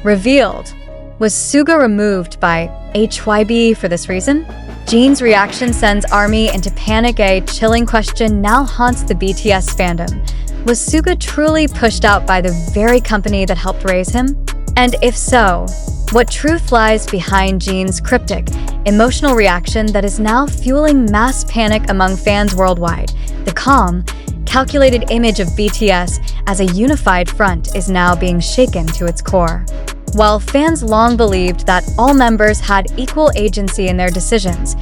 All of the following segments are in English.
Revealed. Was SUGA removed by HYBE for this reason? Jin's reaction sends ARMY into panic. A chilling question now haunts the BTS fandom. Was SUGA truly pushed out by the very company that helped raise him? And if so, what truth lies behind Jin's cryptic, emotional reaction that is now fueling mass panic among fans worldwide? The calm, calculated image of BTS as a unified front is now being shaken to its core. While fans long believed that all members had equal agency in their decisions,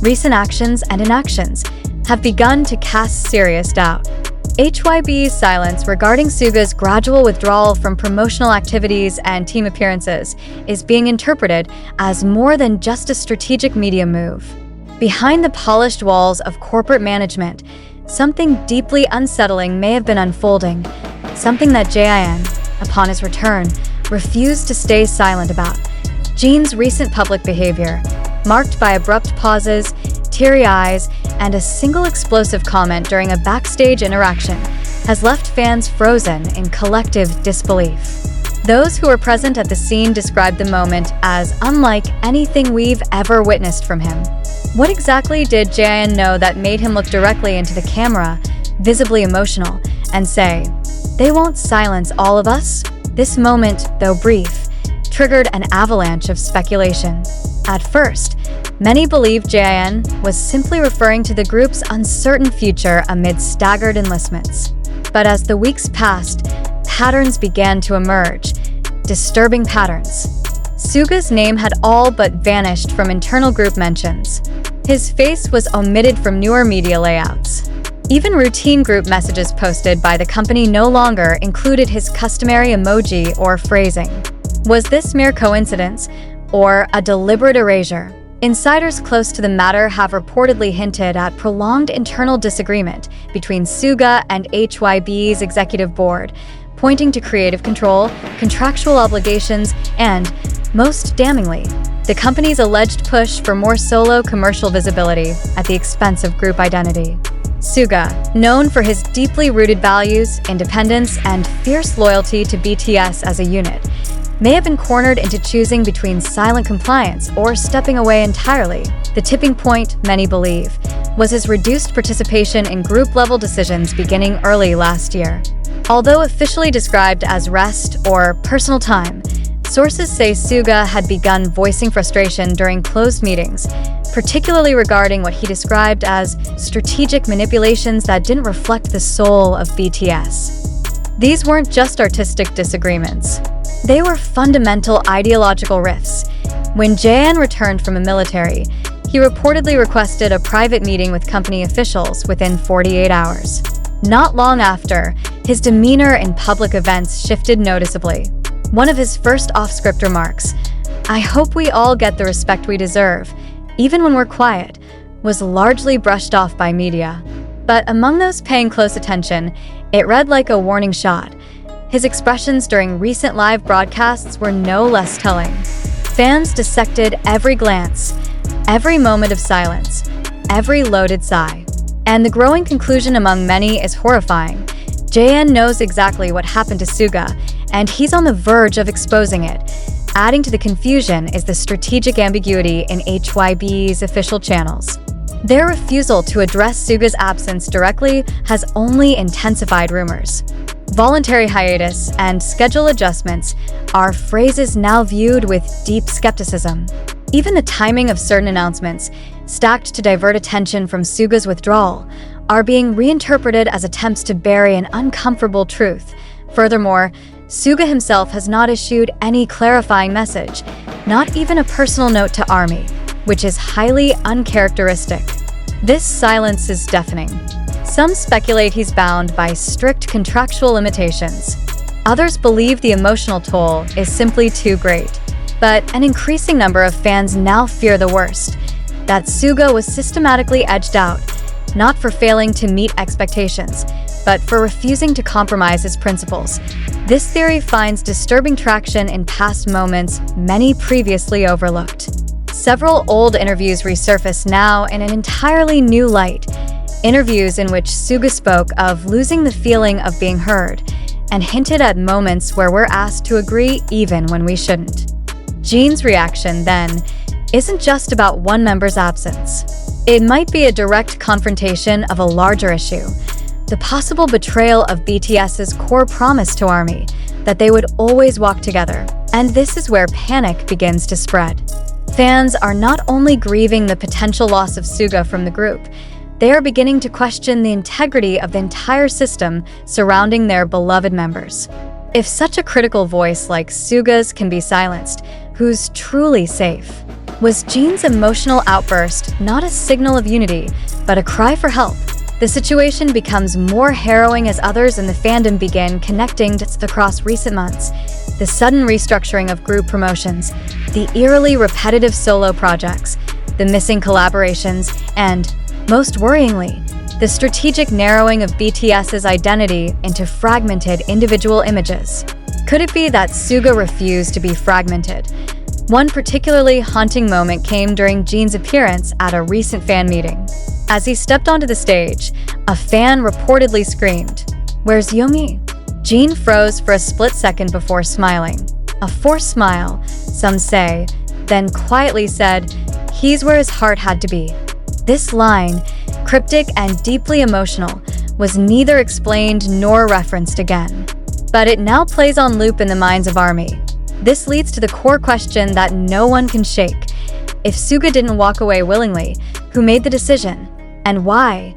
recent actions and inactions have begun to cast serious doubt. HYBE's silence regarding SUGA's gradual withdrawal from promotional activities and team appearances is being interpreted as more than just a strategic media move. Behind the polished walls of corporate management, something deeply unsettling may have been unfolding, something that Jin, upon his return, refused to stay silent about. Jin's recent public behavior, marked by abrupt pauses, teary eyes, and a single explosive comment during a backstage interaction, has left fans frozen in collective disbelief. Those who were present at the scene described the moment as unlike anything we've ever witnessed from him. What exactly did Jin know that made him look directly into the camera, visibly emotional, and say, "They won't silence all of us"? This moment, though brief, triggered an avalanche of speculation. At first, many believed Jin was simply referring to the group's uncertain future amid staggered enlistments. But as the weeks passed, patterns began to emerge, disturbing patterns. SUGA's name had all but vanished from internal group mentions. His face was omitted from newer media layouts. Even routine group messages posted by the company no longer included his customary emoji or phrasing. Was this mere coincidence, or a deliberate erasure? Insiders close to the matter have reportedly hinted at prolonged internal disagreement between SUGA and HYBE's executive board, pointing to creative control, contractual obligations, and, most damningly, the company's alleged push for more solo commercial visibility at the expense of group identity. SUGA, known for his deeply rooted values, independence, and fierce loyalty to BTS as a unit, may have been cornered into choosing between silent compliance or stepping away entirely. The tipping point, many believe, was his reduced participation in group-level decisions beginning early last year. Although officially described as rest or personal time, sources say SUGA had begun voicing frustration during closed meetings, particularly regarding what he described as strategic manipulations that didn't reflect the soul of BTS. These weren't just artistic disagreements. They were fundamental ideological rifts. When Jin returned from the military, he reportedly requested a private meeting with company officials within 48 hours. Not long after, his demeanor in public events shifted noticeably. One of his first off-script remarks, "I hope we all get the respect we deserve, even when we're quiet," was largely brushed off by media. But among those paying close attention, it read like a warning shot. His expressions during recent live broadcasts were no less telling. Fans dissected every glance, every moment of silence, every loaded sigh. And the growing conclusion among many is horrifying. Jin knows exactly what happened to SUGA, and he's on the verge of exposing it. Adding to the confusion is the strategic ambiguity in HYBE's official channels. Their refusal to address SUGA's absence directly has only intensified rumors. Voluntary hiatus and schedule adjustments are phrases now viewed with deep skepticism. Even the timing of certain announcements, stacked to divert attention from SUGA's withdrawal, are being reinterpreted as attempts to bury an uncomfortable truth. Furthermore, SUGA himself has not issued any clarifying message, not even a personal note to ARMY, which is highly uncharacteristic. This silence is deafening. Some speculate he's bound by strict contractual limitations. Others believe the emotional toll is simply too great. But an increasing number of fans now fear the worst, that SUGA was systematically edged out, not for failing to meet expectations, but for refusing to compromise his principles. This theory finds disturbing traction in past moments many previously overlooked. Several old interviews resurface now in an entirely new light. Interviews in which SUGA spoke of losing the feeling of being heard, and hinted at moments where we're asked to agree even when we shouldn't. Jin's reaction, then, isn't just about one member's absence. It might be a direct confrontation of a larger issue, the possible betrayal of BTS's core promise to ARMY, that they would always walk together. And this is where panic begins to spread. Fans are not only grieving the potential loss of SUGA from the group, they are beginning to question the integrity of the entire system surrounding their beloved members. If such a critical voice like SUGA's can be silenced, who's truly safe? Was Jin's emotional outburst not a signal of unity, but a cry for help? The situation becomes more harrowing as others in the fandom begin connecting dots across recent months. The sudden restructuring of group promotions, the eerily repetitive solo projects, the missing collaborations, and, most worryingly, the strategic narrowing of BTS's identity into fragmented individual images. Could it be that SUGA refused to be fragmented? One particularly haunting moment came during Jin's appearance at a recent fan meeting. As he stepped onto the stage, a fan reportedly screamed, "Where's Yomi?" Jin froze for a split second before smiling. A forced smile, some say, then quietly said, "He's where his heart had to be." This line, cryptic and deeply emotional, was neither explained nor referenced again. But it now plays on loop in the minds of ARMY. This leads to the core question that no one can shake. If SUGA didn't walk away willingly, who made the decision? And why?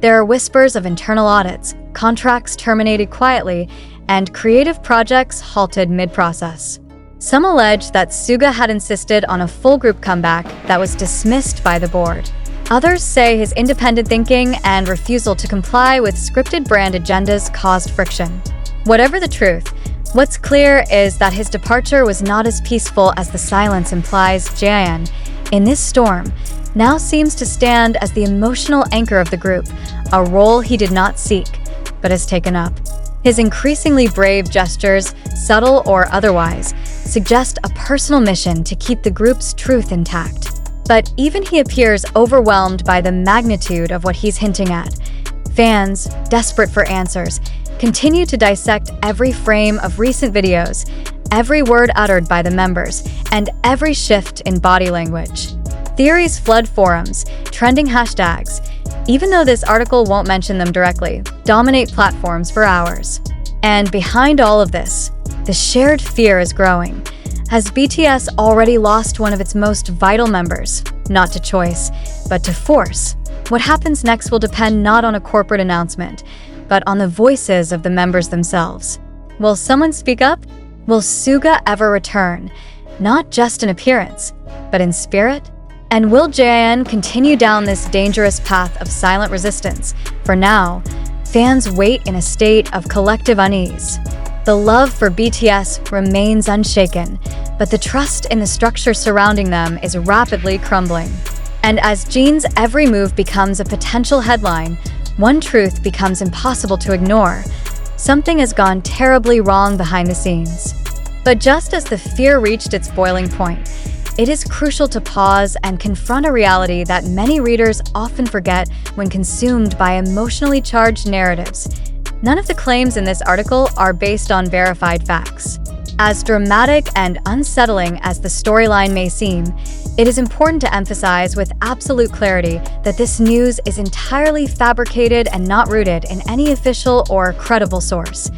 There are whispers of internal audits, contracts terminated quietly, and creative projects halted mid-process. Some allege that SUGA had insisted on a full group comeback that was dismissed by the board. Others say his independent thinking and refusal to comply with scripted brand agendas caused friction. Whatever the truth, what's clear is that his departure was not as peaceful as the silence implies. Jin, in this storm, now seems to stand as the emotional anchor of the group, a role he did not seek, but has taken up. His increasingly brave gestures, subtle or otherwise, suggest a personal mission to keep the group's truth intact. But even he appears overwhelmed by the magnitude of what he's hinting at. Fans, desperate for answers, continue to dissect every frame of recent videos, every word uttered by the members, and every shift in body language. Theories flood forums, trending hashtags, even though this article won't mention them directly, dominate platforms for hours. And behind all of this, the shared fear is growing. Has BTS already lost one of its most vital members? Not to choice, but to force. What happens next will depend not on a corporate announcement, but on the voices of the members themselves. Will someone speak up? Will SUGA ever return? Not just in appearance, but in spirit? And will Jin continue down this dangerous path of silent resistance? For now, fans wait in a state of collective unease. The love for BTS remains unshaken, but the trust in the structure surrounding them is rapidly crumbling. And as Jin's every move becomes a potential headline, one truth becomes impossible to ignore. Something has gone terribly wrong behind the scenes. But just as the fear reached its boiling point, it is crucial to pause and confront a reality that many readers often forget when consumed by emotionally charged narratives. None of the claims in this article are based on verified facts. As dramatic and unsettling as the storyline may seem, it is important to emphasize with absolute clarity that this news is entirely fabricated and not rooted in any official or credible source.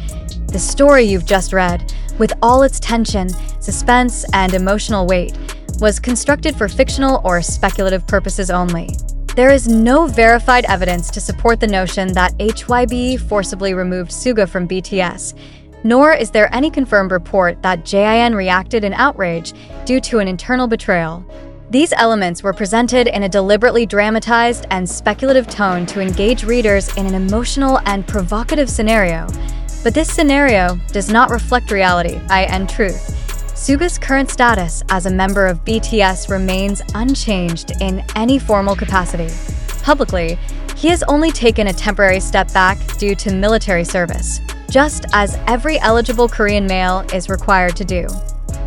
The story you've just read, with all its tension, suspense, and emotional weight, was constructed for fictional or speculative purposes only. There is no verified evidence to support the notion that HYBE forcibly removed SUGA from BTS, nor is there any confirmed report that Jin reacted in outrage due to an internal betrayal. These elements were presented in a deliberately dramatized and speculative tone to engage readers in an emotional and provocative scenario. But this scenario does not reflect reality, and truth. SUGA's current status as a member of BTS remains unchanged in any formal capacity. Publicly, he has only taken a temporary step back due to military service, just as every eligible Korean male is required to do.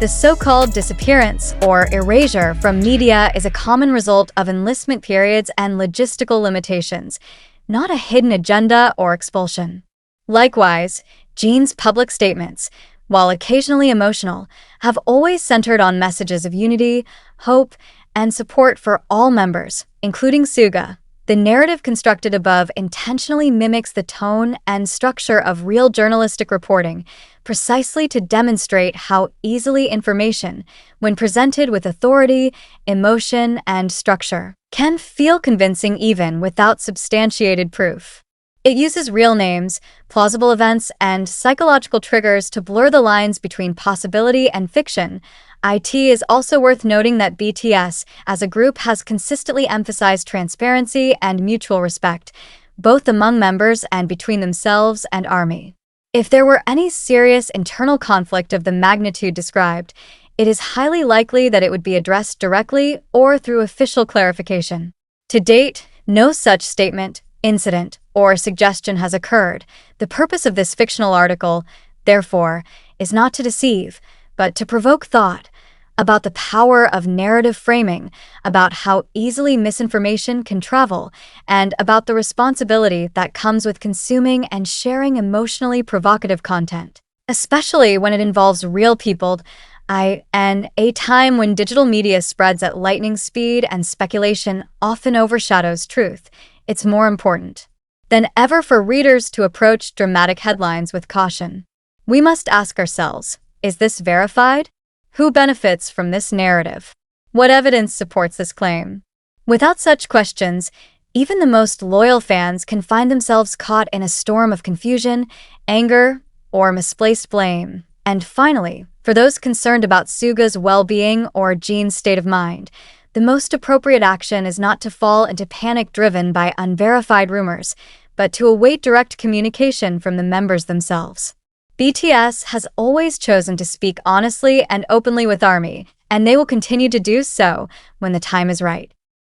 The so-called disappearance or erasure from media is a common result of enlistment periods and logistical limitations, not a hidden agenda or expulsion. Likewise, Jin's public statements, while occasionally emotional, have always centered on messages of unity, hope, and support for all members, including SUGA. The narrative constructed above intentionally mimics the tone and structure of real journalistic reporting, precisely to demonstrate how easily information, when presented with authority, emotion, and structure, can feel convincing even without substantiated proof. It uses real names, plausible events, and psychological triggers to blur the lines between possibility and fiction. It is also worth noting that BTS, as a group, has consistently emphasized transparency and mutual respect, both among members and between themselves and ARMY. If there were any serious internal conflict of the magnitude described, it is highly likely that it would be addressed directly or through official clarification. To date, no such statement, incident, or suggestion has occurred. The purpose of this fictional article, therefore, is not to deceive, but to provoke thought about the power of narrative framing, about how easily misinformation can travel, and about the responsibility that comes with consuming and sharing emotionally provocative content, especially when it involves real people. In a time when digital media spreads at lightning speed and speculation often overshadows truth, it's more important than ever for readers to approach dramatic headlines with caution. We must ask ourselves, is this verified? Who benefits from this narrative? What evidence supports this claim? Without such questions, even the most loyal fans can find themselves caught in a storm of confusion, anger, or misplaced blame. And finally, for those concerned about SUGA's well-being or Jin's state of mind, the most appropriate action is not to fall into panic driven by unverified rumors, but to await direct communication from the members themselves. BTS has always chosen to speak honestly and openly with ARMY, and they will continue to do so when the time is right.